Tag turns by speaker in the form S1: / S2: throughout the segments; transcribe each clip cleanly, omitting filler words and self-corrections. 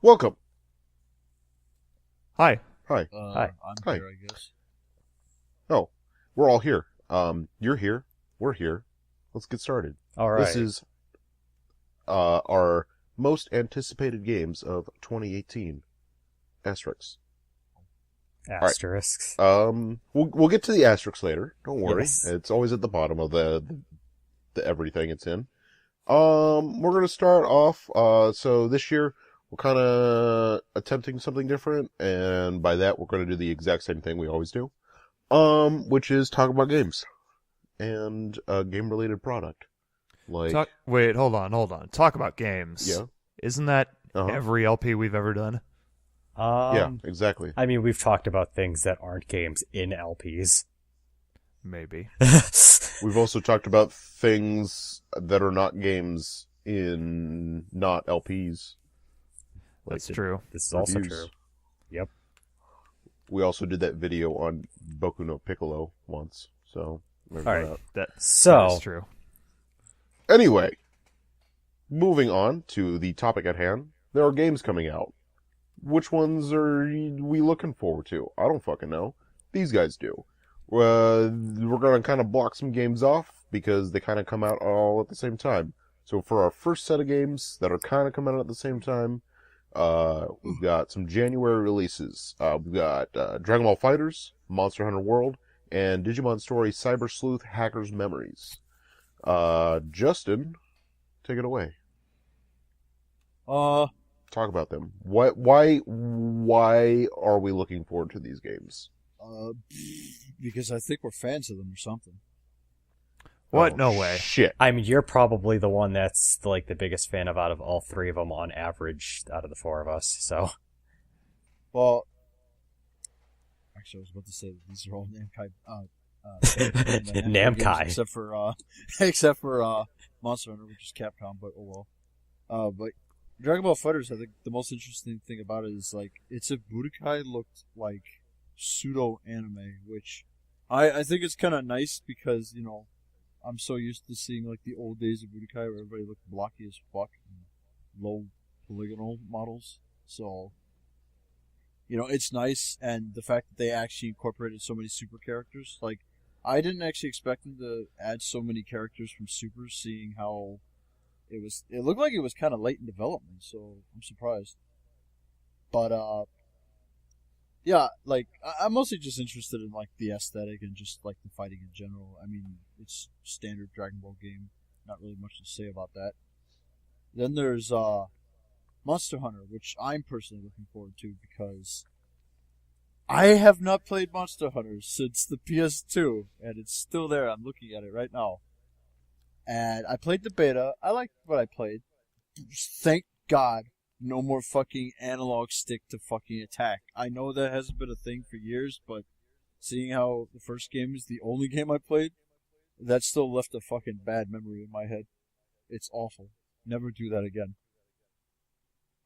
S1: Welcome.
S2: Hi.
S1: Hi.
S2: Hi.
S3: I'm
S1: Hi.
S3: here, I guess.
S1: Oh, we're all here. You're here. We're here. Let's get started.
S2: All
S1: This
S2: right.
S1: is our most anticipated games of 2018. Asterisks.
S2: Asterisks.
S1: We'll get to the asterisks later. Don't worry.
S2: Yes.
S1: It's always at the bottom of the everything it's in. We're gonna start off. So this year we're kind of attempting something different, and by that we're gonna do the exact same thing we always do. Which is talk about games and a game-related product. Like,
S2: Wait, hold on. Talk about games.
S1: yeah,
S2: Isn't that
S1: uh-huh.
S2: every LP we've ever done?
S1: Yeah, exactly.
S4: I mean, we've talked about things that aren't games in LPs.
S2: Maybe.
S1: We've also talked about things that are not games in not LPs.
S2: That's true.
S4: This is also
S1: Reviews.
S4: true. Yep.
S1: We also did that video on Boku no Piccolo once, so there's
S4: All right.
S1: that.
S2: That's
S4: So,
S2: true.
S1: Anyway, moving on to the topic at hand, there are games coming out. Which ones are we looking forward to? I don't fucking know. These guys do. We're gonna kind of block some games off because they kind of come out all at the same time. So for our first set of games that are kind of coming out at the same time, we've got some January releases. We've got Dragon Ball FighterZ, Monster Hunter World, and Digimon Story Cyber Sleuth Hacker's Memories. Justin, take it away. Talk about them. Why are we looking forward to these games?
S3: Because I think we're fans of them or something.
S2: What?
S1: Oh,
S2: No way.
S1: Shit.
S4: I mean, you're probably the one that's like the biggest fan of out of all three of them on average out of the four of us. So,
S3: Well, actually, I was about to say that these are all Namkai.
S4: Namkai.
S3: Games, except for Monster Hunter, which is Capcom, but oh well. But Dragon Ball FighterZ, I think the most interesting thing about it is like it's a Budokai looked like pseudo anime, which I think it's kind of nice because I'm so used to seeing like the old days of Budokai where everybody looked blocky as fuck and low polygonal models. So it's nice, and the fact that they actually incorporated so many super characters. Like, I didn't actually expect them to add so many characters from Super, seeing how it looked like it was kind of late in development, so I'm surprised. But yeah, like I'm mostly just interested in like the aesthetic and just like the fighting in general. I mean, it's standard Dragon Ball game. Not really much to say about that. Then there's Monster Hunter, which I'm personally looking forward to because I have not played Monster Hunter since the PS2, and it's still there. I'm looking at it right now. And I played the beta. I liked what I played. Thank God, no more fucking analog stick to fucking attack. I know that hasn't been a thing for years, but seeing how the first game is the only game I played, that still left a fucking bad memory in my head. It's awful. Never do that again.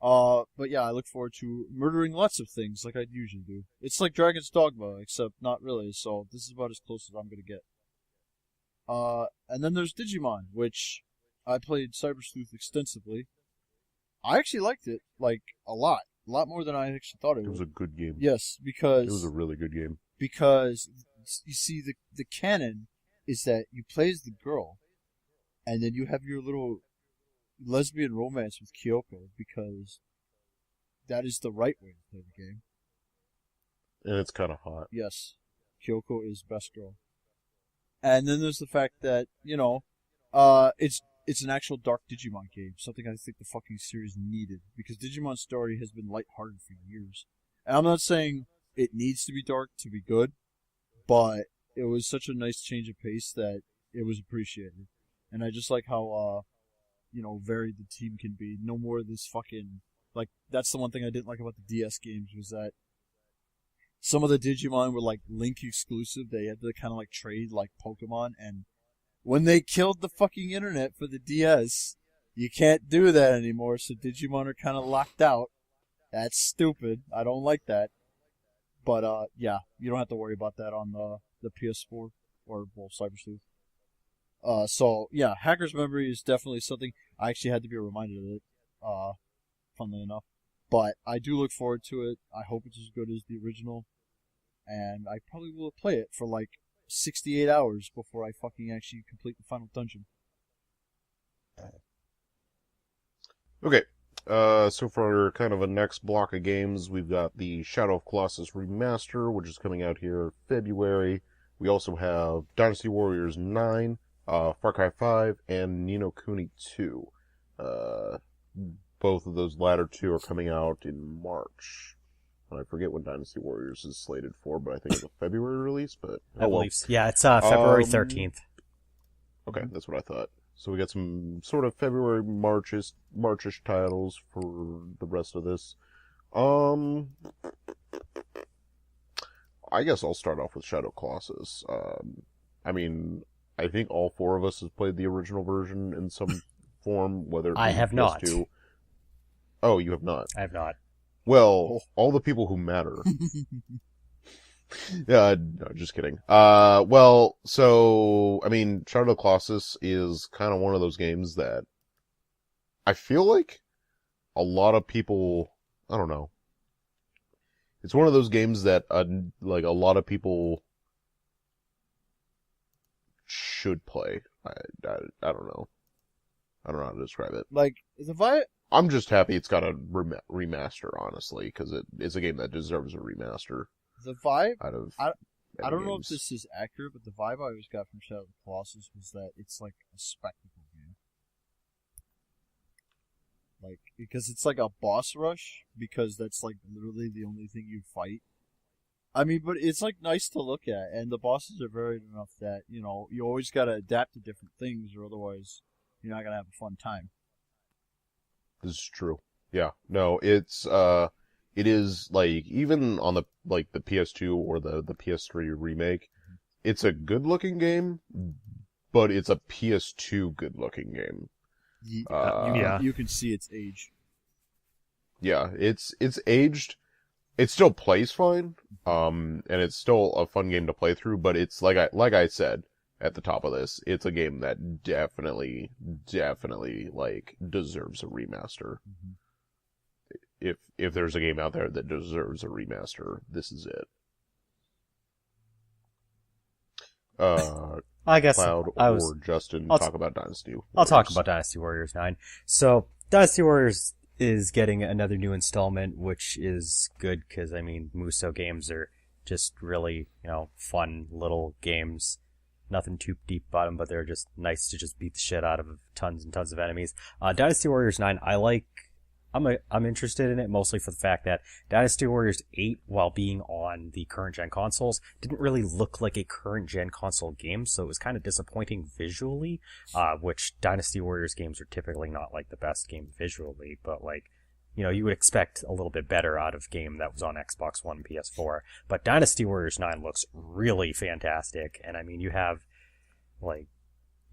S3: But yeah, I look forward to murdering lots of things like I usually do. It's like Dragon's Dogma, except not really, so this is about as close as I'm gonna get. And then there's Digimon, which I played Cyber Sleuth extensively. I actually liked it, like, a lot more than I actually thought it would.
S1: It was a good game.
S3: Yes, because
S1: It was a really good game.
S3: Because you see, the canon is that you play as the girl, and then you have your little lesbian romance with Kyoko, because that is the right way to play the game.
S1: And it's kind of hot.
S3: Yes, Kyoko is best girl. And then there's the fact that, it's an actual dark Digimon game, something I think the fucking series needed, because Digimon Story has been lighthearted for years. And I'm not saying it needs to be dark to be good, but it was such a nice change of pace that it was appreciated. And I just like how, varied the team can be. No more of this fucking, like, that's the one thing I didn't like about the DS games, was that some of the Digimon were like Link exclusive. They had to kind of like trade like Pokemon, and when they killed the fucking internet for the DS, you can't do that anymore, so Digimon are kind of locked out. That's stupid. I don't like that. But, yeah, you don't have to worry about that on the PS4, or, well, Cyber Sleuth. So, yeah, Hacker's Memory is definitely something. I actually had to be reminded of it, funnily enough. But I do look forward to it. I hope it's as good as the original. And I probably will play it for like 68 hours before I fucking actually complete the final dungeon.
S1: Okay, so for kind of a next block of games, we've got the Shadow of Colossus Remaster, which is coming out here February. We also have Dynasty Warriors 9, Far Cry 5, and Ni no Kuni 2. Both of those latter two are coming out in March. And I forget when Dynasty Warriors is slated for, but I think it's a February release, but...
S4: I believe so. Yeah, it's February 13th.
S1: Okay, that's what I thought. So we got some sort of February, Marchish titles for the rest of this. I guess I'll start off with Shadow Colossus. I mean, I think all four of us have played the original version in some form, whether it be
S4: I have not.
S1: PS2. Oh, you have not?
S4: I have not.
S1: Well, all the people who matter. Yeah, no, just kidding. Well, so, I mean, Shadow of the Colossus is kind of one of those games that I feel like a lot of people, I don't know. It's one of those games that, like, a lot of people should play. I don't know. I don't know how to describe it.
S3: Like, the vibe...
S1: I'm just happy it's got a remaster, honestly, because it's a game that deserves a remaster.
S3: The vibe...
S1: Out of
S3: I don't know if
S1: games.
S3: this is accurate, but the vibe I always got from Shadow of the Colossus was that it's like a spectacle game. Like, because it's like a boss rush, because that's like literally the only thing you fight. I mean, but it's like nice to look at, and the bosses are varied enough that, you know, you always gotta adapt to different things, or otherwise you're not gonna have a fun time.
S1: This is true. Yeah. No, it is, like, even on the PS2 or the PS3 remake, it's a good-looking game, but it's a PS2 good-looking game.
S2: Yeah.
S3: You can see its age.
S1: Yeah, it's aged. It still plays fine, and it's still a fun game to play through, but it's, like I said at the top of this, it's a game that definitely, like, deserves a remaster.
S3: Mm-hmm.
S1: If there's a game out there that deserves a remaster, this is it.
S4: I guess
S1: Cloud or Justin talk about Dynasty Warriors.
S4: I'll talk about Dynasty Warriors 9. So, Dynasty Warriors is getting another new installment, which is good because, I mean, Muso games are just really, you know, fun little games. Nothing too deep about them, but they're just nice to just beat the shit out of tons and tons of enemies. Dynasty Warriors 9, I'm interested in it mostly for the fact that Dynasty Warriors 8, while being on the current gen consoles, didn't really look like a current gen console game, so it was kind of disappointing visually, which Dynasty Warriors games are typically not like the best game visually, but like, you know, you would expect a little bit better out of game that was on Xbox One and PS4. But Dynasty Warriors 9 looks really fantastic, and I mean, you have like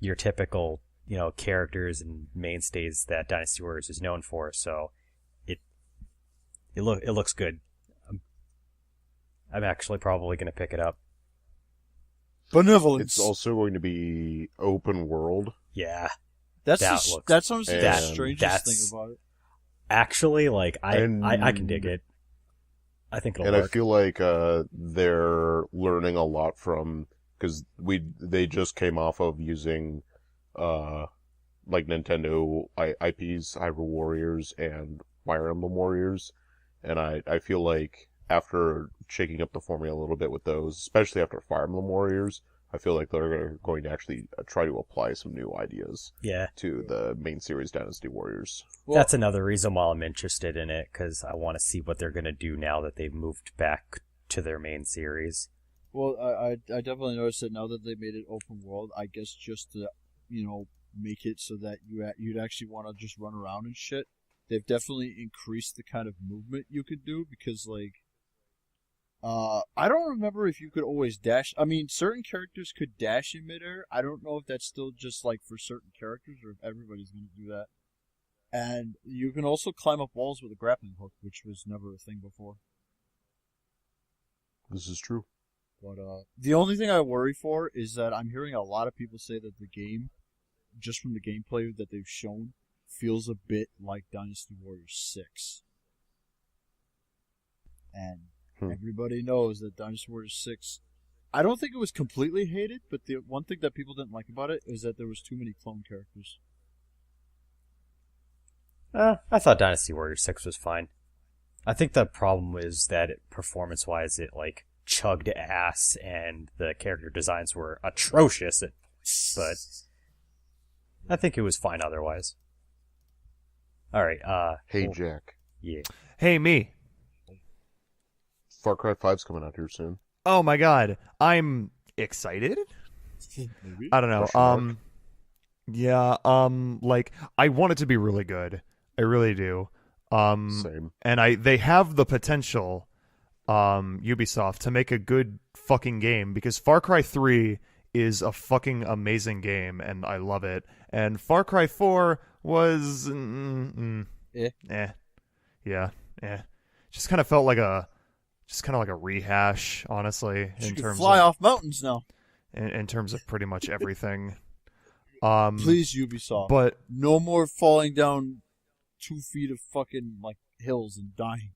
S4: your typical, you know, characters and mainstays that Dynasty Warriors is known for, so it looks good. I'm actually probably going to pick it up.
S3: Benevolence.
S1: It's also going to be open world.
S4: Yeah.
S3: That's honestly the
S1: and
S3: strangest thing about it.
S4: Actually, like, I can dig it. I think it'll
S1: And
S4: work.
S1: I feel like they're learning a lot from, because they just came off of using like Nintendo IPs, Hyrule Warriors and Fire Emblem Warriors, and I feel like after shaking up the formula a little bit with those, especially after Fire Emblem Warriors, I feel like they're going to actually try to apply some new ideas to the main series Dynasty Warriors.
S3: Well,
S4: that's another reason why I'm interested in it, because I want to see what they're going to do now that they've moved back to their main series.
S3: Well, I definitely noticed that now that they made it open world, I guess just to, you know, make it so that you'd actually want to just run around and shit. They've definitely increased the kind of movement you could do, because, like, I don't remember if you could always dash. I mean, certain characters could dash in midair. I don't know if that's still just, like, for certain characters or if everybody's going to do that. And you can also climb up walls with a grappling hook, which was never a thing before.
S1: This is true.
S3: But the only thing I worry for is that I'm hearing a lot of people say that the game, just from the gameplay that they've shown, feels a bit like Dynasty Warriors 6. and everybody knows that Dynasty Warriors 6. I don't think it was completely hated, but the one thing that people didn't like about it is that there was too many clone characters.
S4: I thought Dynasty Warriors 6 was fine. I think the problem is that performance-wise, it like chugged ass, and the character designs were atrocious. But I think it was fine otherwise. All right.
S1: Hey, Jack.
S4: Yeah.
S2: Hey, me.
S1: Far Cry 5's coming out here soon.
S2: Oh my god, I'm excited.
S3: Maybe.
S2: I don't know.
S1: Question mark?
S2: Yeah. Like I want it to be really good. I really do.
S1: Same.
S2: And they have the potential, Ubisoft, to make a good fucking game, because Far Cry 3 is a fucking amazing game, and I love it. And Far Cry 4 was, yeah, just kind of felt like a rehash, honestly.
S3: You
S2: In
S3: can
S2: terms
S3: fly
S2: of,
S3: off mountains now.
S2: in terms of pretty much everything.
S3: Please, Ubisoft.
S2: But
S3: No more falling down 2 feet of fucking like hills and dying.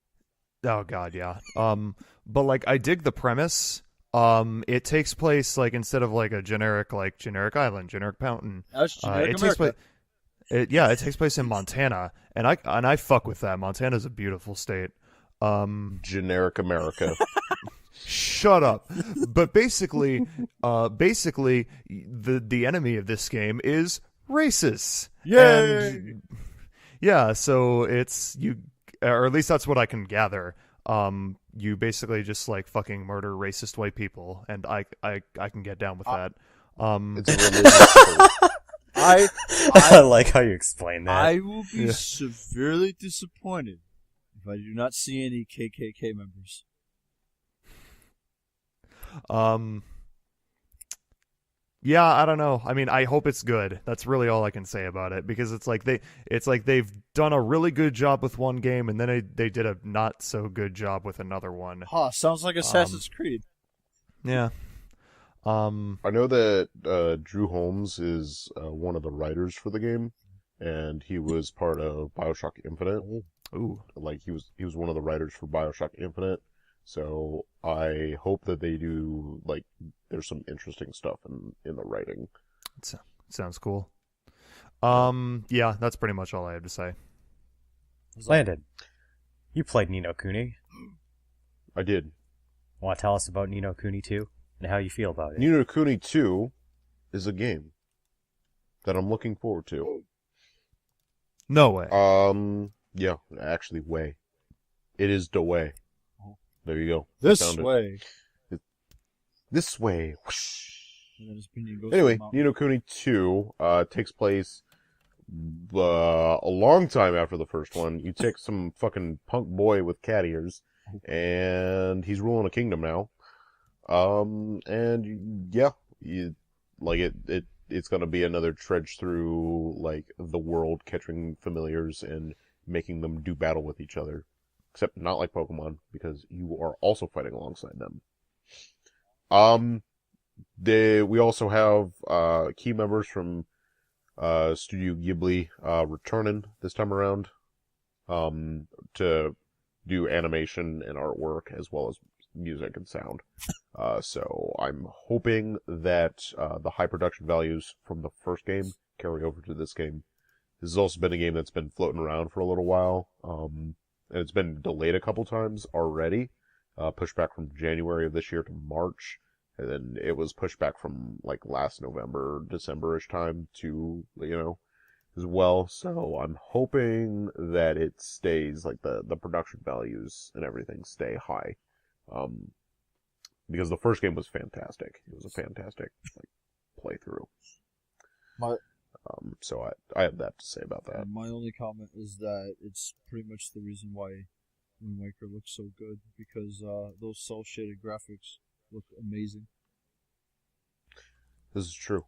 S2: oh god, yeah. But like I dig the premise. It takes place like instead of like a generic island, generic mountain.
S3: That's generic
S2: It takes place.
S3: America.
S2: It takes place in Montana, and I fuck with that. Montana's a beautiful state.
S1: Generic America.
S2: Shut up. But basically, the enemy of this game is racists.
S3: Yay!
S2: And, yeah, so it's you, or at least that's what I can gather. You basically just like fucking murder racist white people, and I can get down with that.
S1: It's a religious cult.
S4: I like how you explain that.
S3: I will be severely disappointed if I do not see any KKK members.
S2: Yeah, I don't know. I mean, I hope it's good. That's really all I can say about it, because it's like they've done a really good job with one game, and then they did a not so good job with another one.
S3: Huh, sounds like Assassin's Creed.
S2: Yeah.
S1: I know that Drew Holmes is one of the writers for the game, and he was part of BioShock Infinite.
S2: Ooh.
S1: Like he was one of the writers for BioShock Infinite. So I hope that they do like there's some interesting stuff in the writing.
S2: Sounds cool. Yeah, that's pretty much all I have to say.
S4: Landon, you played Ni no Kuni.
S1: I did.
S4: Want to tell us about Ni no Kuni 2 and how you feel about it?
S1: Ni no Kuni 2 is a game that I'm looking forward to.
S2: No way.
S1: Yeah, actually, way. It is the way. There you go.
S3: This
S1: Found it.
S3: way.
S1: This way.
S3: And then his opinion goes
S1: Anyway,
S3: to the mountain.
S1: Ni no Kuni 2 takes place a long time after the first one. You take some fucking punk boy with cat ears, and he's ruling a kingdom now. And yeah, it's gonna be another trudge through like the world, catching familiars and making them do battle with each other. Except not like Pokemon, because you are also fighting alongside them. We also have key members from Studio Ghibli returning this time around to do animation and artwork as well as music and sound. So I'm hoping that the high production values from the first game carry over to this game. This has also been a game that's been floating around for a little while. And it's been delayed a couple times already. Pushed back from January of this year to March. And then it was pushed back from like last November, December-ish time to, as well. So I'm hoping that it stays, like the production values and everything stay high. Because the first game was fantastic. It was a fantastic playthrough. So I have that to say about that.
S3: My only comment is that it's pretty much the reason why Wind Waker looks so good, because those cel-shaded graphics look amazing.
S1: This is true.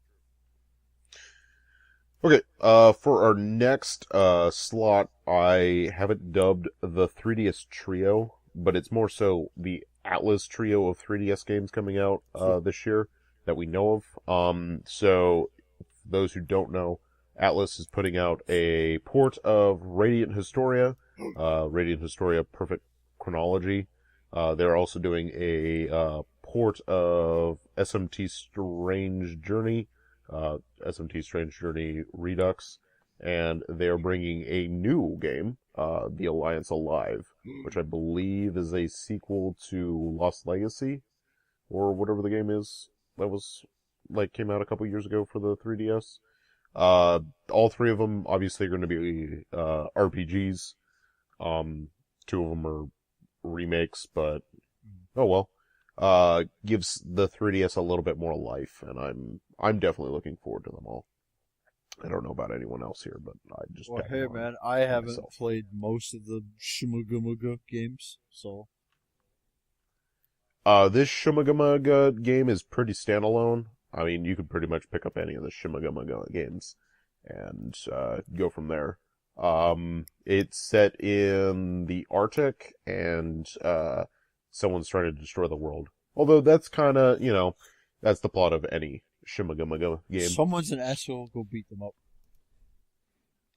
S1: Okay, for our next slot, I have it dubbed the 3DS Trio, but it's more so the Atlas Trio of 3DS games coming out this year that we know of. So, for those who don't know, Atlas is putting out a port of Radiant Historia, Radiant Historia Perfect Chronology, They're also doing a port of SMT Strange Journey, SMT Strange Journey Redux, and they're bringing a new game, The Alliance Alive, which I believe is a sequel to Lost Legacy, or whatever the game is that was, came out a couple years ago for the 3DS. All three of them obviously are going to be RPGs. Two of them are remakes, but oh well. Gives the 3DS a little bit more life, and I'm definitely looking forward to them all. I don't know about anyone else here, but I just.
S3: Well, hey man, I haven't played most of the Shimugamaga games, so.
S1: This Shimagamaga game is pretty standalone. I mean, you could pretty much pick up any of the Shimagamaga games and go from there. It's set in the Arctic, and someone's trying to destroy the world. Although that's kind of, that's the plot of any Shimagamaga game.
S3: Someone's an asshole, go beat them up.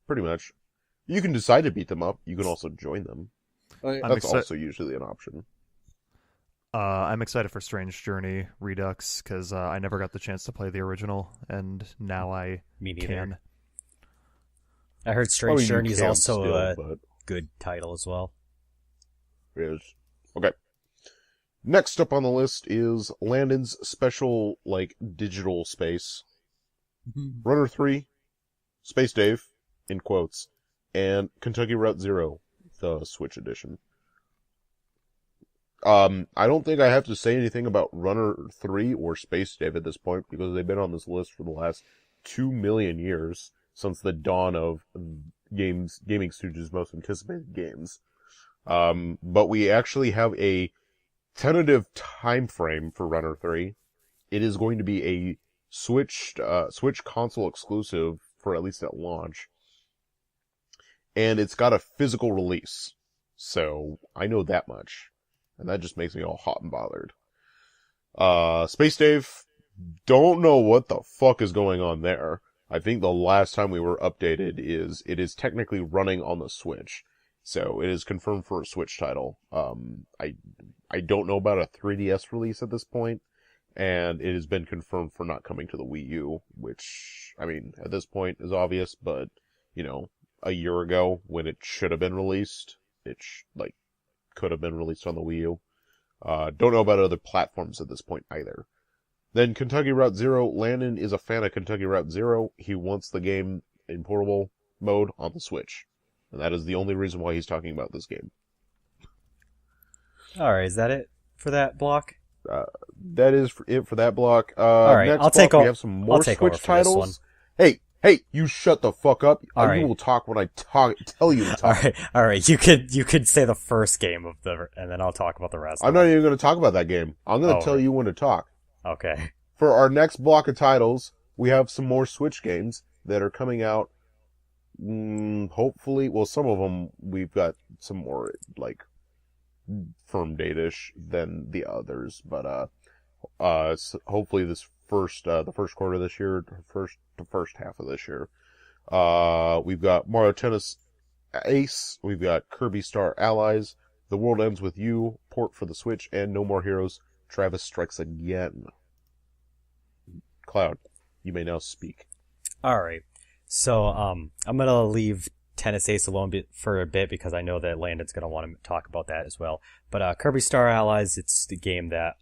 S1: Pretty much. You can decide to beat them up. You can also join them. That's also usually an option.
S2: I'm excited for Strange Journey Redux because I never got the chance to play the original, and now I can.
S4: I heard Strange Journey is also a good title as well.
S1: It is. Okay. Next up on the list is Landons Special, digital space. Runner 3, Space Dave, in quotes, and Kentucky Route Zero, the Switch edition. I don't think I have to say anything about Runner 3 or Space Dave at this point, because they've been on this list for the last 2 million years, since the dawn of GamingStooges' most anticipated games. But we actually have a tentative time frame for Runner 3. It is going to be a Switch console exclusive for at least at launch. And it's got a physical release. So, I know that much. And that just makes me all hot and bothered. Space Dave, don't know what the fuck is going on there. I think the last time we were updated it is technically running on the Switch. So it is confirmed for a Switch title. I don't know about a 3DS release at this point, and it has been confirmed for not coming to the Wii U, which, I mean, at this point is obvious, but, a year ago when it should have been released, could have been released on the Wii U. Don't know about other platforms at this point either. Then Kentucky Route Zero. Landon is a fan of Kentucky Route Zero. He wants the game in portable mode on the Switch. And that is the only reason why he's talking about this game.
S4: Alright, is that it for that block?
S1: That is it for that block.
S4: Alright,
S1: we have some more Switch titles. Hey, you shut the fuck up. You will talk when I tell you to talk.
S4: Alright, you could say the first game and then I'll talk about the rest.
S1: I'm not even going to talk about that game. I'm going to tell you when to talk.
S4: Okay.
S1: For our next block of titles, we have some more Switch games that are coming out. Hopefully, well, some of them we've got some more firm date-ish than the others, but hopefully the first quarter of this year, the first half of this year. We've got Mario Tennis Ace, we've got Kirby Star Allies, The World Ends With You, port for the Switch, and No More Heroes, Travis Strikes Again. Cloud, you may now speak.
S4: Alright, so I'm gonna leave Tennis Ace alone for a bit because I know that Landon's gonna want to talk about that as well. But Kirby Star Allies, it's the game that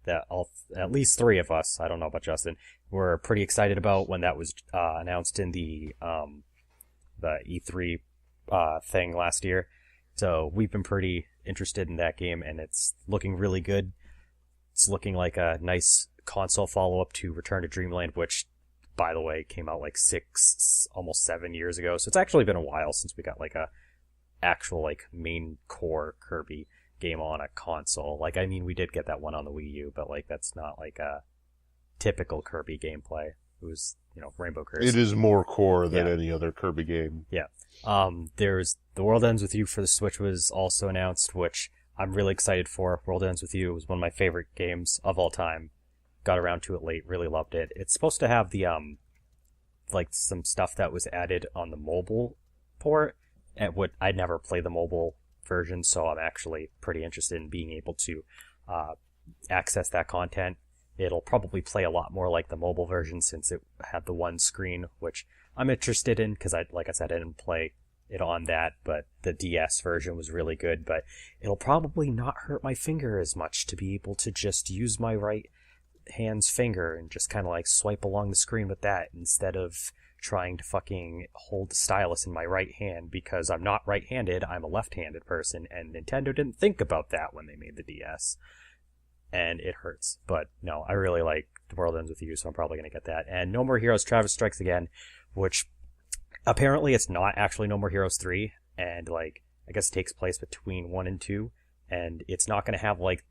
S4: at least three of us, I don't know about Justin, were pretty excited about when that was announced in the E3 thing last year. So we've been pretty interested in that game, and it's looking really good. It's looking like a nice console follow-up to Return to Dreamland, which, by the way, came out almost 7 years ago. So it's actually been a while since we got a actual main core Kirby game on a console. We did get that one on the Wii U, but that's not a typical Kirby gameplay. It was, Rainbow Curse.
S1: It is more core than any other Kirby game.
S4: Yeah. There's The World Ends With You for the Switch was also announced, which I'm really excited for. World Ends With You was one of my favorite games of all time. Got around to it late, really loved it. It's supposed to have the, some stuff that was added on the mobile port, and I never played the mobile version, so I'm actually pretty interested in being able to access that content. It'll probably play a lot more like the mobile version since it had the one screen, which I'm interested in because, like I said, I didn't play it on that, but the DS version was really good. But it'll probably not hurt my finger as much to be able to just use my right hand's finger and just kind of like swipe along the screen with that instead of trying to fucking hold the stylus in my right hand because I'm not right-handed, I'm a left-handed person, and Nintendo didn't think about that when they made the DS. And it hurts. But no, I really like The World Ends With You, so I'm probably going to get that. And No More Heroes Travis Strikes Again, which apparently it's not actually No More Heroes 3, and like I guess it takes place between 1 and 2, and it's not going to have like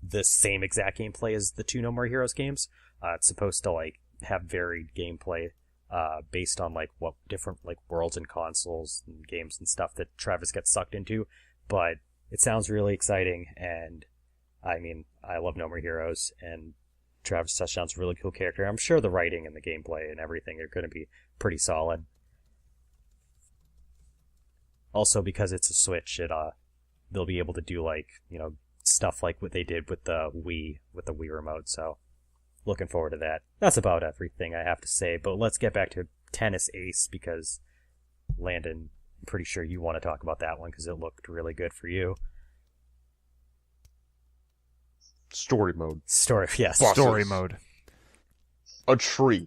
S4: the same exact gameplay as the 2 No More Heroes games. It's supposed to like have varied gameplay based on like what different like worlds and consoles and games and stuff that Travis gets sucked into. But it sounds really exciting, and I mean, I love No More Heroes, and Travis Touchdown's a really cool character. I'm sure the writing and the gameplay and everything are going to be pretty solid. Also, because it's a Switch, they'll be able to do like, you know, stuff like what they did with the Wii remote. So, looking forward to that. That's about everything I have to say. But let's get back to Tennis Ace because Landon, I'm pretty sure you want to talk about that one because it looked really good for you.
S1: Story mode.
S4: Yes.
S1: Bosses.
S2: Story mode.
S1: A tree.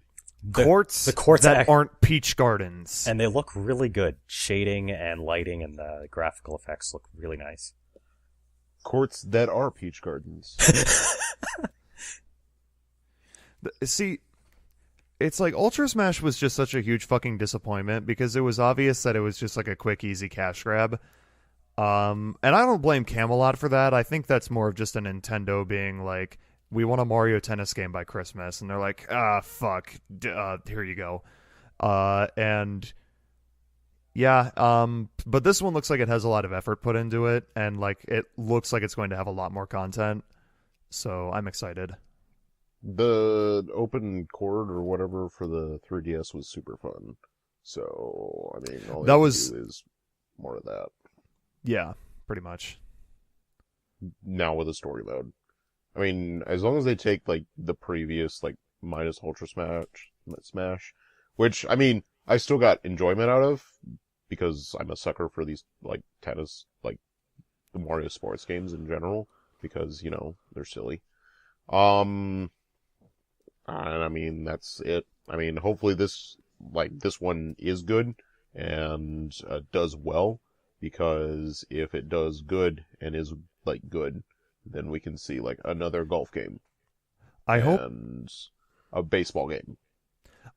S2: Courts,
S4: the courts
S2: that aren't peach gardens.
S4: And they look really good. Shading and lighting and the graphical effects look really nice.
S1: Courts that are peach gardens.
S2: See, it's like Ultra Smash was just such a huge fucking disappointment because it was obvious that it was just like a quick, easy cash grab. And I don't blame Camelot for that. I think that's more of just a Nintendo being like, we want a Mario Tennis game by Christmas. And they're like, fuck, here you go. And yeah, but this one looks like it has a lot of effort put into it. And like, it looks like it's going to have a lot more content. So I'm excited.
S1: The open chord or whatever for the 3DS was super fun. So, I mean, all
S2: That
S1: you
S2: was-
S1: do is more of that.
S2: Yeah, pretty much.
S1: Now with a story mode. I mean, as long as they take, like, the previous, like, minus Ultra Smash, which, I mean, I still got enjoyment out of, because I'm a sucker for these, like, tennis, like, the Mario sports games in general, because, you know, they're silly. And I mean, that's it. I mean, hopefully this one is good, and does well, because if it does good, and is, like, good, then we can see, like, another golf game.
S2: I hope
S1: And a baseball game.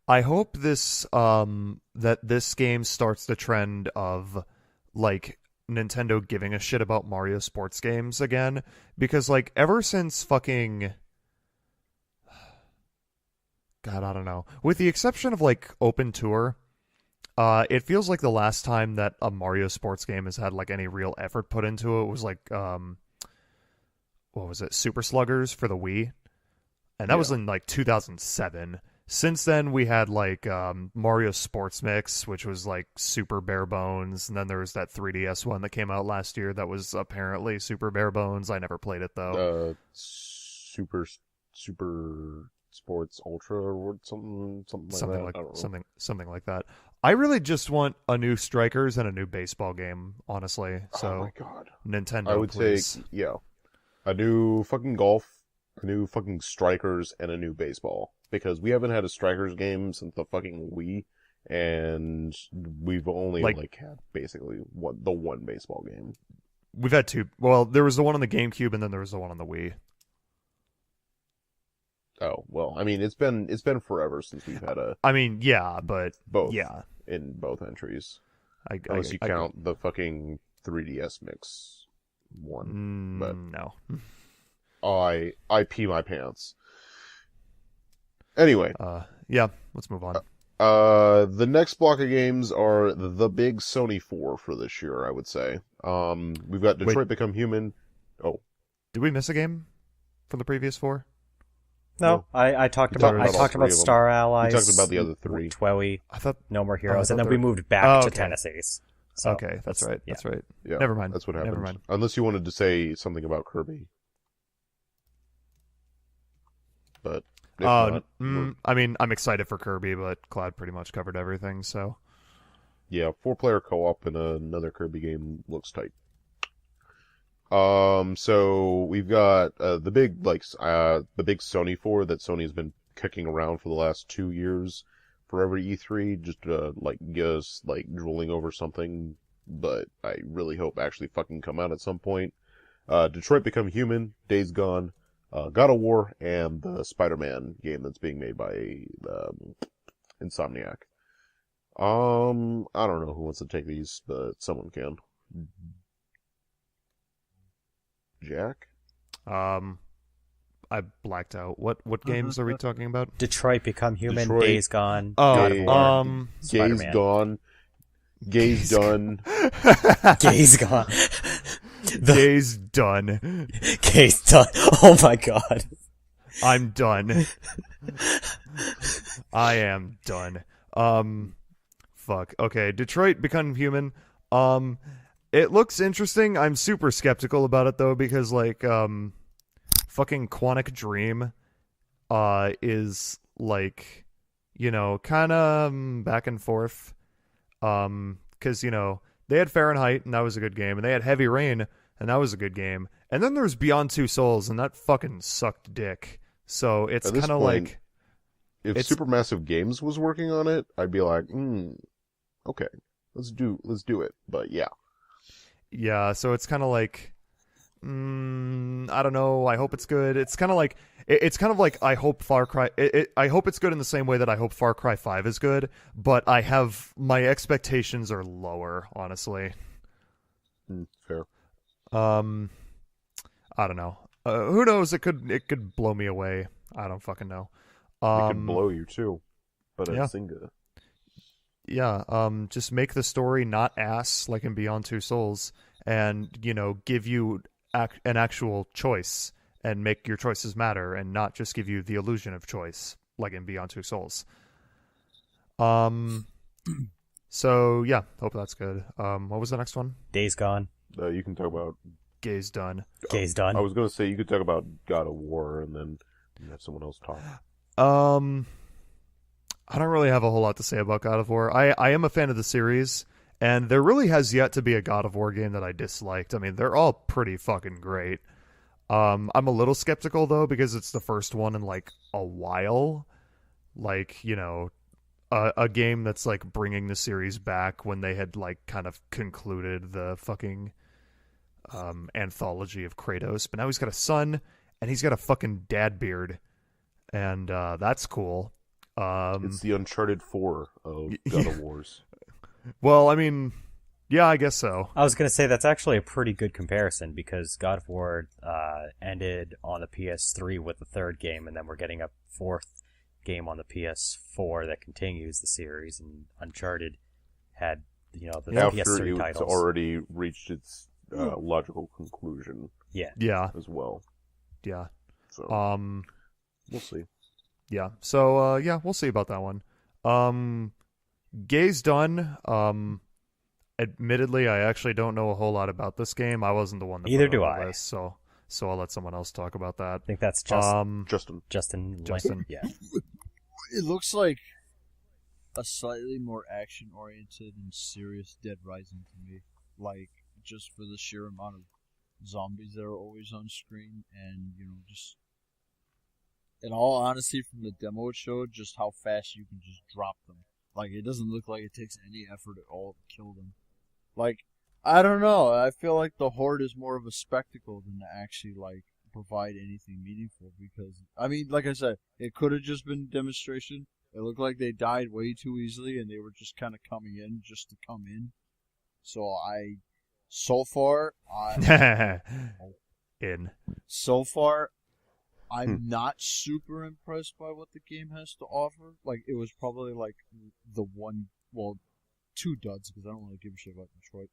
S2: I hope this that this game starts the trend of like Nintendo giving a shit about Mario sports games again, because like ever since fucking God, I don't know. With the exception of like Open Tour, it feels like the last time that a Mario sports game has had like any real effort put into it was like what was it? Super Sluggers for the Wii. And that was in like 2007. Since then, we had like Mario Sports Mix, which was like super bare bones, and then there was that 3DS one that came out last year that was apparently super bare bones. I never played it though.
S1: Super Sports Ultra or something like that. I don't know.
S2: Something like that. I really just want a new Strikers and a new baseball game, honestly. So,
S1: oh my god,
S2: Nintendo,
S1: I would
S2: please.
S1: take a new fucking golf, a new fucking Strikers, and a new baseball. Because we haven't had a Strikers game since the fucking Wii, and we've only like had basically the one baseball game.
S2: We've had two. Well, there was the one on the GameCube, and then there was the one on the Wii.
S1: Oh well, I mean it's been forever since we've had a.
S2: I mean, yeah, but
S1: both
S2: in
S1: both entries.
S2: Unless
S1: you count the fucking 3DS mix one, but
S2: no.
S1: I pee my pants. Anyway,
S2: yeah, let's move on.
S1: The next block of games are the big Sony 4 for this year, I would say. We've got Detroit Become Human. Oh,
S2: did we miss a game from the previous 4?
S4: No, I talked about Star Allies.
S1: We talked about the other 3.
S4: Twowie,
S2: I thought
S4: No More Heroes,
S2: I
S4: and then
S2: thought
S4: we
S2: there-
S4: moved back to
S2: okay.
S4: Tennis Ace. So
S2: Okay, that's right.
S4: yeah.
S2: That's right.
S1: Yeah,
S2: Never mind.
S1: That's what happened.
S2: Never mind.
S1: Unless you wanted to say something about Kirby. But if not,
S2: I mean, I'm excited for Kirby, but Cloud pretty much covered everything, so.
S1: yeah, 4-player co-op in another Kirby game looks tight. So we've got the big Sony 4 that Sony's been kicking around for the last 2 years for every E3, just drooling over something, but I really hope actually fucking come out at some point. Detroit Become Human, Days Gone, God of War, and the Spider-Man game that's being made by Insomniac. I don't know who wants to take these, but someone can. Jack?
S2: I blacked out. What games are we talking about?
S4: Detroit Become Human,
S1: Detroit.
S4: Days Gone,
S2: Oh,
S4: God of War,
S1: Gaze
S4: Spider-Man.
S1: Gone. Gaze Done.
S4: Gaze Gone.
S2: Days done.
S4: Gaze Done. Oh my god.
S2: I'm done. I am done. Fuck. Okay, Detroit Become Human. It looks interesting. I'm super skeptical about it though, because like, fucking Quantic Dream, is like, you know, kind of back and forth. Cause you know, they had Fahrenheit and that was a good game, and they had Heavy Rain and that was a good game. And then there's Beyond Two Souls and that fucking sucked dick. So it's
S1: At this
S2: kind of
S1: point,
S2: like,
S1: If
S2: it's-
S1: Supermassive Games was working on it, I'd be like, okay, let's do it. But yeah.
S2: yeah, so it's kind of like, I don't know. I hope it's good. It's kind of like, it's kind of like I hope Far Cry. I hope it's good in the same way that I hope Far Cry 5 is good. But I have my expectations are lower, honestly.
S1: Fair.
S2: I don't know. Who knows? It could blow me away. I don't fucking know.
S1: It could blow you too. But
S2: yeah.
S1: it's Zynga.
S2: Yeah. Just make the story not ass like in Beyond Two Souls, and you know, give you an actual choice and make your choices matter, and not just give you the illusion of choice like in Beyond Two Souls. So yeah, hope that's good. What was the next one?
S4: Days Gone.
S1: You can talk about.
S2: Gaze done.
S4: Gaze Done.
S1: I was gonna say you could talk about God of War and then have someone else talk.
S2: I don't really have a whole lot to say about God of War. I am a fan of the series, and there really has yet to be a God of War game that I disliked. I mean, they're all pretty fucking great. I'm a little skeptical though, because it's the first one in like a while. Like, you know, a game that's like bringing the series back when they had like kind of concluded the fucking anthology of Kratos. But now he's got a son, and he's got a fucking dad beard, and that's cool.
S1: It's the Uncharted 4 of God of Wars.
S2: Well, I mean, yeah, I guess so.
S4: I was going to say that's actually a pretty good comparison, because God of War ended on the PS3 with the third game, and then we're getting a fourth game on the PS4 that continues the series, and Uncharted had, you know, the
S1: After
S4: PS3
S1: it's
S4: titles.
S1: already reached its logical conclusion
S2: Yeah,
S1: as well.
S2: yeah.
S1: So we'll see.
S2: Yeah. So yeah, we'll see about that one. Gaze done. Admittedly, I actually don't know a whole lot about this game. I wasn't the one that
S4: Neither
S2: put it
S4: do
S2: on the
S4: I.
S2: list, so I'll let someone else talk about that.
S4: I think that's just
S1: Justin.
S4: Justin. Yeah.
S3: It looks like a slightly more action-oriented and serious Dead Rising to me. Like, just for the sheer amount of zombies that are always on screen, and, you know, just... In all honesty, from the demo it showed, just how fast you can just drop them. Like, it doesn't look like it takes any effort at all to kill them. Like, I don't know. I feel like the Horde is more of a spectacle than to actually, like, provide anything meaningful. Because, I mean, like I said, it could have just been a demonstration. It looked like they died way too easily, and they were just kind of coming in just to come in. So so far, I'm not super impressed by what the game has to offer. Like, it was probably like two duds, because I don't really give a shit about Detroit.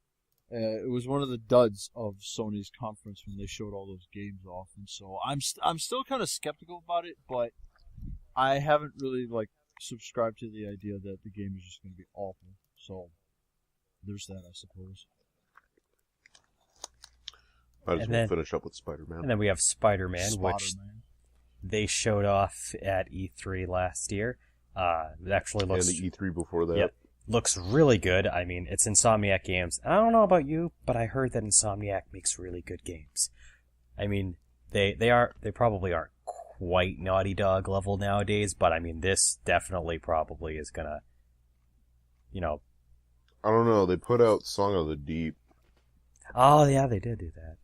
S3: It was one of the duds of Sony's conference when they showed all those games off, and so I'm still kind of skeptical about it, but I haven't really like subscribed to the idea that the game is just going to be awful. So there's that, I suppose.
S1: I just want to finish up with Spider-Man.
S4: And then we have Spider-Man, which
S3: Spider-Man.
S4: they showed off at E3 last year. It actually looks...
S1: And the E3 before that.
S4: Yep. Looks really good. I mean, it's Insomniac Games. I don't know about you, but I heard that Insomniac makes really good games. I mean, they probably aren't quite Naughty Dog level nowadays, but I mean, this definitely probably is gonna,
S1: I don't know. They put out Song of the Deep.
S4: Oh yeah, they did do that.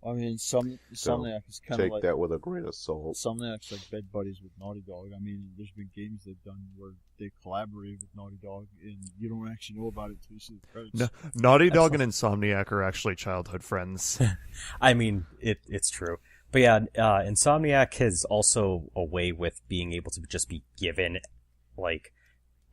S3: I mean, Insomniac is kind of
S1: Take
S3: like...
S1: that with a grain of salt.
S3: Insomniac's like bed buddies with Naughty Dog. I mean, there's been games they've done where they collaborate with Naughty Dog, and you don't actually know about it until you see the credits.
S2: No, Naughty Dog and Insomniac are actually childhood friends.
S4: I mean, it's true. But yeah, Insomniac has also a way with being able to just be given like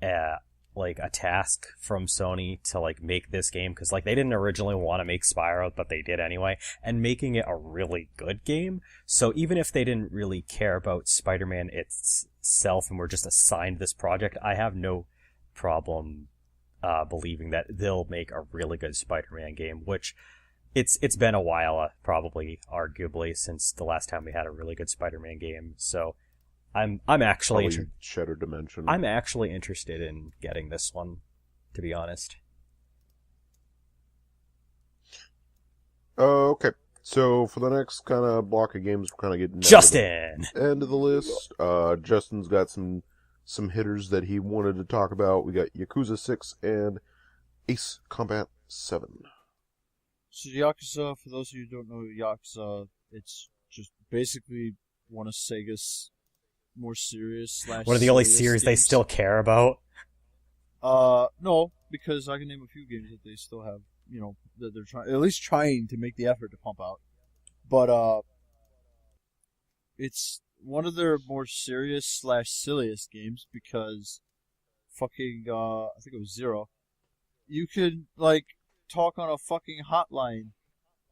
S4: a task from Sony to like make this game, because like they didn't originally want to make Spyro, but they did anyway, and making it a really good game. So even if they didn't really care about Spider-Man itself and were just assigned this project, I have no problem believing that they'll make a really good Spider-Man game, which it's been a while, probably arguably since the last time we had a really good Spider-Man game. So I'm actually
S1: Shattered Dimension.
S4: I'm actually interested in getting this one, to be honest.
S1: Okay. So for the next kind of block of games, we're kind of getting
S4: Justin!
S1: to the end of the list. Justin's got some hitters that he wanted to talk about. We got Yakuza 6 and Ace Combat 7.
S3: So Yakuza, for those of you who don't know Yakuza, it's just basically one of Sega's more serious /
S4: One of the only series they still care about.
S3: No, because I can name a few games that they still have, that they're at least trying to make the effort to pump out. But, it's one of their more serious / silliest games because fucking, I think it was Zero. You could, talk on a fucking hotline,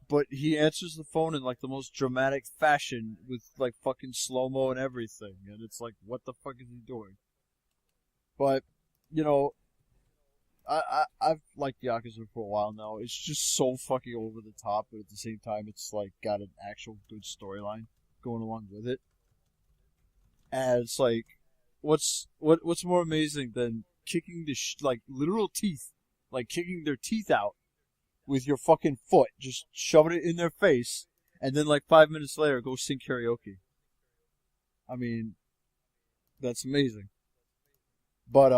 S3: but he answers the phone in, the most dramatic fashion with, fucking slow-mo and everything. And it's like, what the fuck is he doing? But, I've liked Yakuza for a while now. It's just so fucking over the top, but at the same time, it's, got an actual good storyline going along with it. And it's like, what's more amazing than kicking the, literal teeth, kicking their teeth out with your fucking foot, just shoving it in their face, and then 5 minutes later go sing karaoke. I mean, that's amazing. But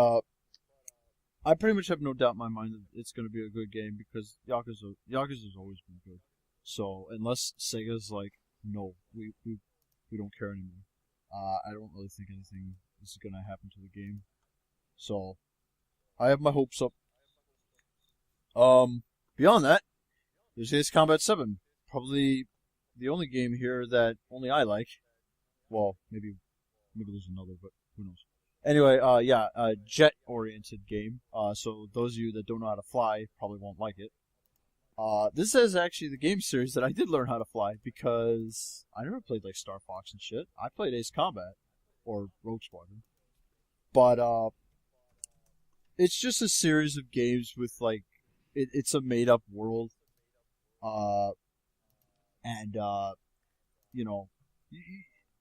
S3: I pretty much have no doubt in my mind that it's going to be a good game because Yakuza's always been good. So unless Sega's no, we don't care anymore. I don't really think anything is going to happen to the game. So I have my hopes up. Beyond that, there's Ace Combat 7. Probably the only game here that only I like. Well, maybe there's another, but who knows. Anyway, a jet-oriented game. So those of you that don't know how to fly probably won't like it. This is actually the game series that I did learn how to fly because I never played Star Fox and shit. I played Ace Combat or Rogue Squadron. But it's just a series of games with it's a made-up world, and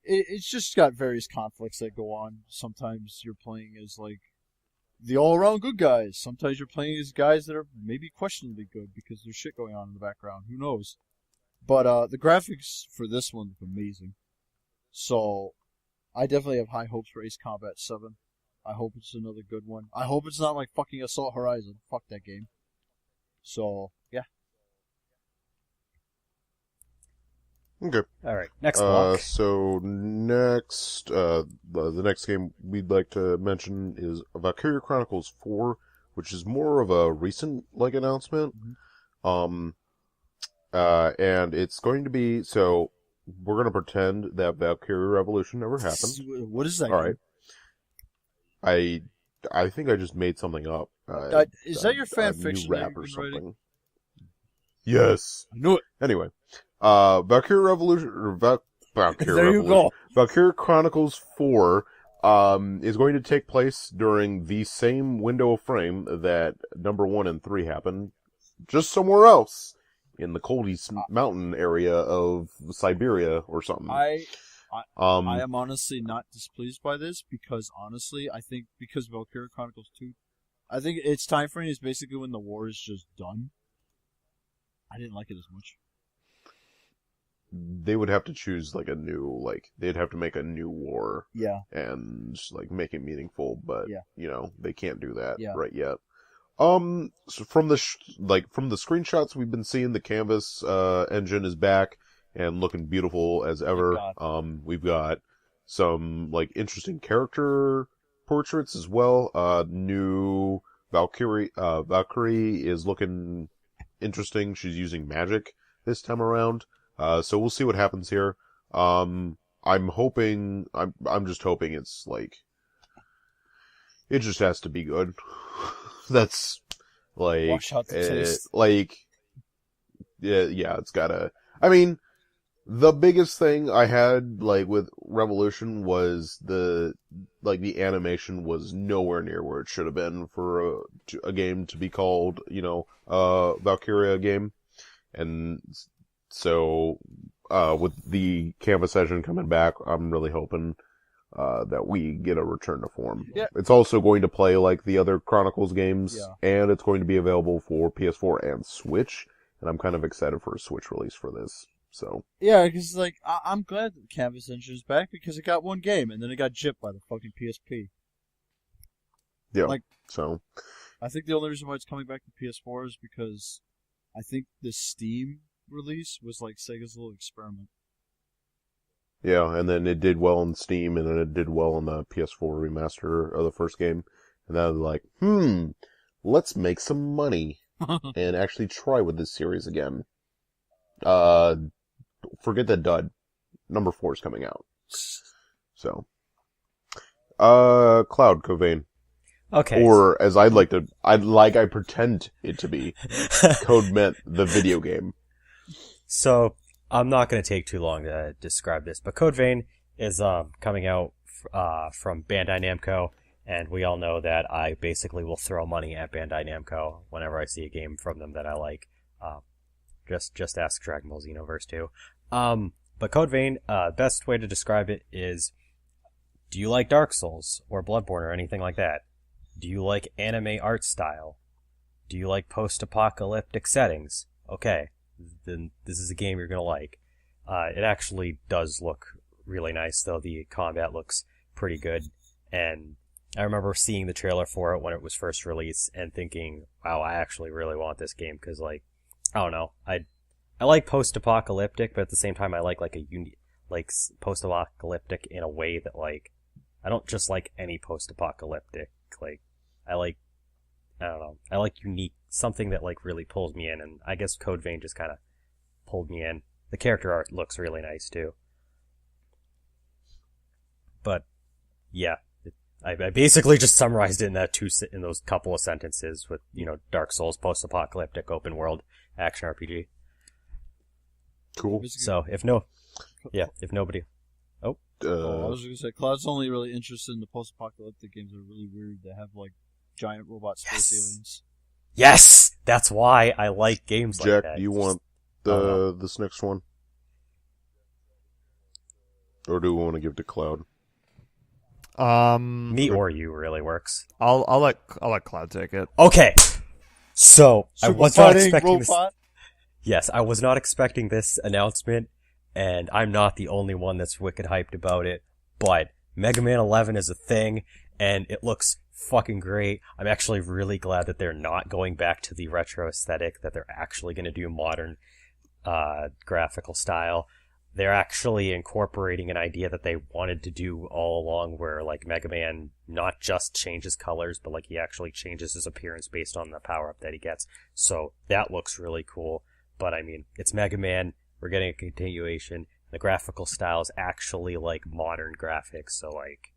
S3: it's just got various conflicts that go on. Sometimes you're playing as the all-around good guys. Sometimes you're playing as guys that are maybe questionably good because there's shit going on in the background. Who knows? But the graphics for this one look amazing. So I definitely have high hopes for Ace Combat 7. I hope it's another good one. I hope it's not like fucking Assault Horizon. Fuck that game. So, yeah.
S1: Okay.
S4: All right, next block.
S1: So next, the next game we'd like to mention is Valkyria Chronicles 4, which is more of a recent announcement.
S3: Mm-hmm.
S1: And it's going to be, so we're going to pretend that Valkyria Revolution never happened.
S3: What is that?
S1: All right. I think I just made something up.
S3: Is that your fan
S1: new
S3: fiction
S1: rap
S3: that
S1: or
S3: you've been writing?
S1: something? Yes.
S3: I knew it.
S1: Anyway, Valkyria Revolution, or Valkyria
S3: There you
S1: Revolution.
S3: go.
S1: Valkyria Chronicles 4 is going to take place during the same window of frame that number 1 and 3 happened, just somewhere else in the cold East mountain area of Siberia or something.
S3: I am honestly not displeased by this because honestly, I think because Valkyria Chronicles 2, I think its time frame is basically when the war is just done. I didn't like it as much.
S1: They would have to choose like a new, like they'd have to make a new war, and like make it meaningful. But you know they can't do that right yet. So from the from the screenshots we've been seeing, the canvas engine is back and looking beautiful as ever. We've got some like interesting character portraits as well. New Valkyrie is looking interesting. She's using magic this time around. So we'll see what happens here. I'm just hoping it's like, it just has to be good. That's like,
S3: Wash out the taste.
S1: like, yeah, it's gotta, I mean, the biggest thing I had, like, with Revolution was the animation was nowhere near where it should have been for a game to be called, you know, Valkyria game. And so, with the canvas engine coming back, I'm really hoping, that we get a return to form.
S3: Yeah.
S1: It's also going to play like the other Chronicles games, and it's going to be available for PS4 and Switch, and I'm kind of excited for a Switch release for this, so.
S3: Yeah, because, like, I'm glad that Canvas Engine is back because it got one game, and then it got gypped by the fucking PSP.
S1: Yeah,
S3: like,
S1: so.
S3: I think the only reason why it's coming back to PS4 is because I think the Steam release was like Sega's little experiment.
S1: Yeah, and then it did well on Steam, and then it did well on the PS4 remaster of the first game. And then I was like, let's make some money and actually try with this series again. Forget the dud. Number 4 is coming out. So. Cloud Covain.
S4: Okay.
S1: Or, as I pretend it to be, Code meant the video game.
S4: So, I'm not going to take too long to describe this, but Code Vein is coming out from Bandai Namco, and we all know that I basically will throw money at Bandai Namco whenever I see a game from them that I like. Just ask Dragon Ball Xenoverse 2. But Code Vein, best way to describe it is, do you like Dark Souls or Bloodborne or anything like that? Do you like anime art style? Do you like post-apocalyptic settings? Okay, then this is a game you're gonna like. It actually does look really nice, though. The combat looks pretty good, and I remember seeing the trailer for it when it was first released and thinking, wow, I actually really want this game, because, like, I don't know, I like post-apocalyptic, but at the same time I like post-apocalyptic in a way that, like, I don't just like any post-apocalyptic, like, I don't know, I like unique, something that, like, really pulls me in, and I guess Code Vein just kind of pulled me in. The character art looks really nice, too. But, yeah, I basically just summarized it in those couple of sentences with, you know, Dark Souls, post-apocalyptic, open world, action RPG.
S1: Cool.
S4: So, if nobody...
S3: I was going to say, Cloud's only really interested in the post-apocalyptic games that are really weird, that have, like, giant robot space aliens.
S4: Yes! That's why I like games
S1: Jack,
S4: like that.
S1: do you want this next one? Or do we want to give to Cloud?
S4: Me or you really works.
S2: I'll let Cloud take it.
S4: Okay! So, I was not expecting this.
S3: Robot?
S4: Yes, I was not expecting this announcement, and I'm not the only one that's wicked hyped about it, but Mega Man 11 is a thing, and it looks fucking great. I'm actually really glad that they're not going back to the retro aesthetic, that they're actually going to do modern graphical style. They're actually incorporating an idea that they wanted to do all along, where, like, Mega Man not just changes colors, but, like, he actually changes his appearance based on the power-up that he gets. So that looks really cool. But, I mean, it's Mega Man. We're getting a continuation. The graphical style is actually, like, modern graphics. So, like,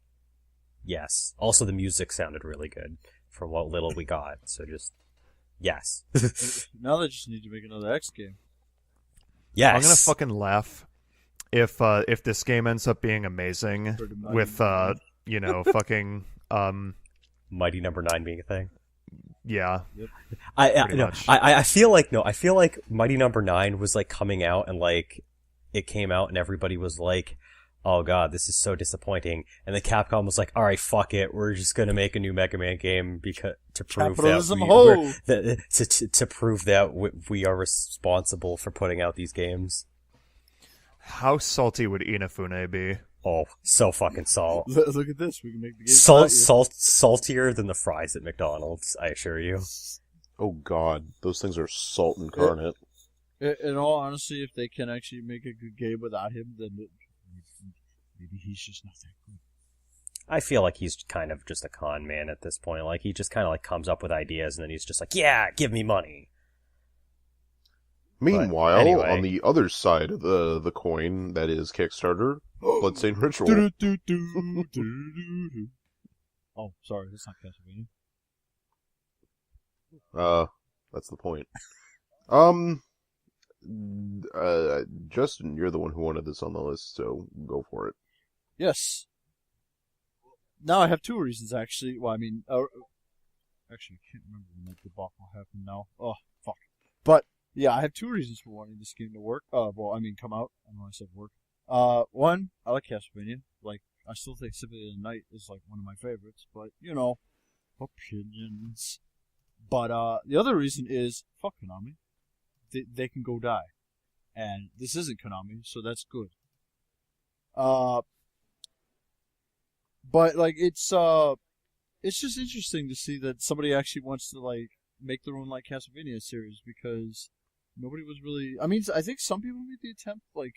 S4: yes. Also, the music sounded really good from what little we got. So just, yes.
S3: Now they just need to make another X game.
S4: Yes.
S2: I'm gonna fucking laugh if this game ends up being amazing with fucking
S4: Mighty Number 9 being a thing.
S2: yeah.
S3: Yep.
S2: Pretty
S4: No,
S2: much.
S4: I feel like Mighty Number 9 was like coming out and like it came out and everybody was like, oh god, this is so disappointing. And the Capcom was like, all right, fuck it, we're just gonna make a new Mega Man game because to prove
S3: Capitalism,
S4: that
S3: ho!
S4: to prove that we are responsible for putting out these games.
S2: How salty would Inafune be?
S4: Oh, so fucking salt.
S3: Look at this. We can make the game
S4: Saltier than the fries at McDonald's, I assure you.
S1: Oh god, those things are salt incarnate.
S3: In all honesty, if they can actually make a good game without him, then maybe he's just not that good.
S4: I feel like he's kind of just a con man at this point. Like, he just kind of like comes up with ideas and then he's just like, yeah, give me money.
S1: Meanwhile,
S4: anyway.
S1: on the other side of the coin, that is Kickstarter, Bloodstained Ritual.
S3: Oh, sorry, that's not Castlevania.
S1: That's the point. Justin, you're the one who wanted this on the list, so go for it.
S3: Yes. Now I have two reasons, actually. Well, I mean, actually, I can't remember when that debacle happened now. Oh, fuck. But, yeah, I have two reasons for wanting this game to work. Come out. I don't know why I said work. One, I like Castlevania. Like, I still think Symphony of the Night is, like, one of my favorites. But, opinions. But, the other reason is, fuck Konami. They can go die. And this isn't Konami, so that's good. But like it's just interesting to see that somebody actually wants to like make their own like Castlevania series because nobody was really. I mean, I think some people made the attempt. Like,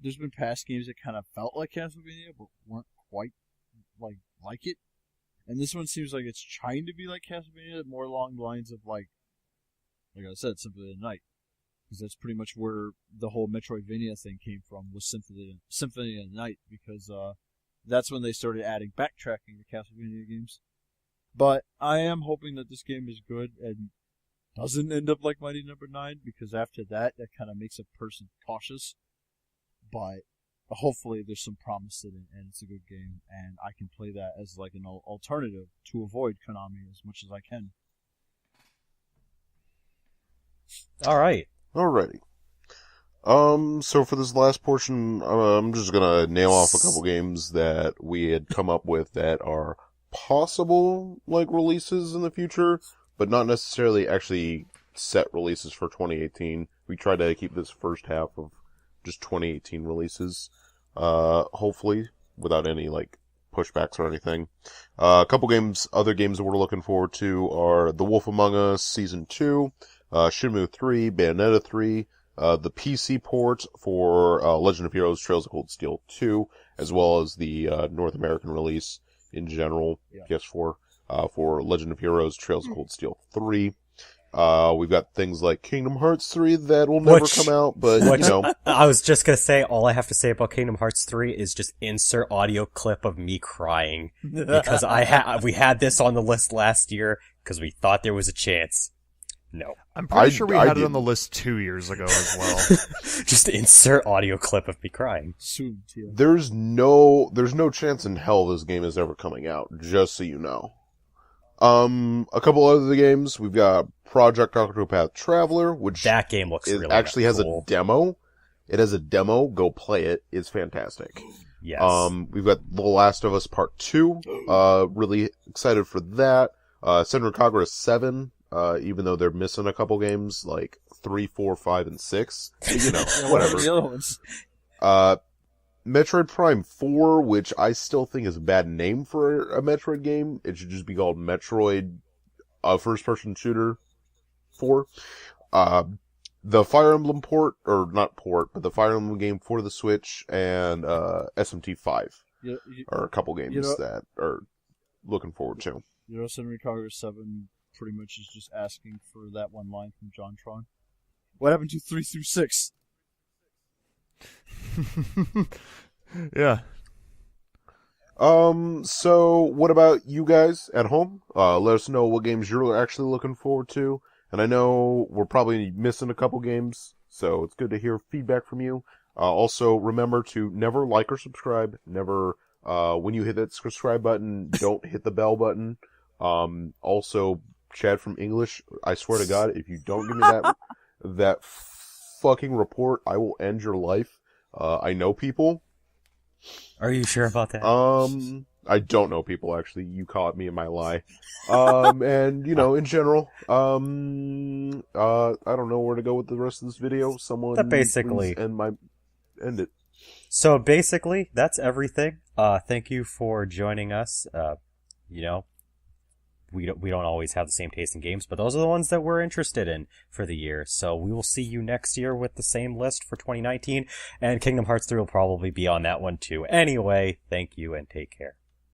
S3: there's been past games that kind of felt like Castlevania but weren't quite like it, and this one seems like it's trying to be like Castlevania, more along the lines of like I said, Symphony of the Night, because that's pretty much where the whole Metroidvania thing came from, was Symphony of the Night, because that's when they started adding backtracking to Castlevania games. But I am hoping that this game is good and doesn't end up like Mighty Number 9, because after that kind of makes a person cautious. But hopefully there's some promise in it, and it's a good game, and I can play that as like an alternative to avoid Konami as much as I can.
S4: All right.
S1: Alrighty. So for this last portion, I'm just gonna nail off a couple games that we had come up with that are possible, like, releases in the future, but not necessarily actually set releases for 2018. We tried to keep this first half of just 2018 releases, hopefully, without any, like, pushbacks or anything. A couple games, other games that we're looking forward to are The Wolf Among Us Season 2, Shenmue 3, Bayonetta 3, the PC port for Legend of Heroes Trails of Cold Steel 2, as well as the North American release in general, PS4, for Legend of Heroes Trails of Cold Steel 3. We've got things like Kingdom Hearts 3 that will never come out, but,
S4: I was just gonna say, all I have to say about Kingdom Hearts 3 is just insert audio clip of me crying. Because we had this on the list last year, because we thought there was a chance. No.
S2: I'm pretty sure we had it on the list 2 years ago as well.
S4: Just insert audio clip of me crying.
S3: Soon, too.
S1: There's no chance in hell this game is ever coming out, just so you know. A couple other games, we've got Project Octopath Traveler, which
S4: that game looks really
S1: actually
S4: cool.
S1: has a demo. It has a demo, go play it, it's fantastic.
S4: Yes.
S1: We've got The Last of Us Part 2, really excited for that. Senran Kagura 7, even though they're missing a couple games, like 3, 4, 5, and 6. But, whatever.
S3: The other ones.
S1: Metroid Prime 4, which I still think is a bad name for a Metroid game. It should just be called Metroid First-Person Shooter 4. The Fire Emblem port, or not port, but the Fire Emblem game for the Switch, and SMT 5 are a couple games that are looking forward to.
S3: Senran Kagura 7 pretty much is just asking for that one line from JonTron. What happened to 3 through 6?
S2: Yeah.
S1: So what about you guys at home? Let us know what games you're actually looking forward to. And I know we're probably missing a couple games, so it's good to hear feedback from you. Also, remember to never like or subscribe, never When you hit that subscribe button, don't hit the bell button. Also, Chad from English, I swear to God, if you don't give me that fucking report, I will end your life. I know people.
S4: Are you sure about that?
S1: I don't know people, actually. You caught me in my lie. And, in general, I don't know where to go with the rest of this video. Someone
S4: That basically
S1: please end it.
S4: So basically, that's everything. Thank you for joining us. We don't always have the same taste in games, but those are the ones that we're interested in for the year. So we will see you next year with the same list for 2019, and Kingdom Hearts 3 will probably be on that one too. Anyway, thank you and take care.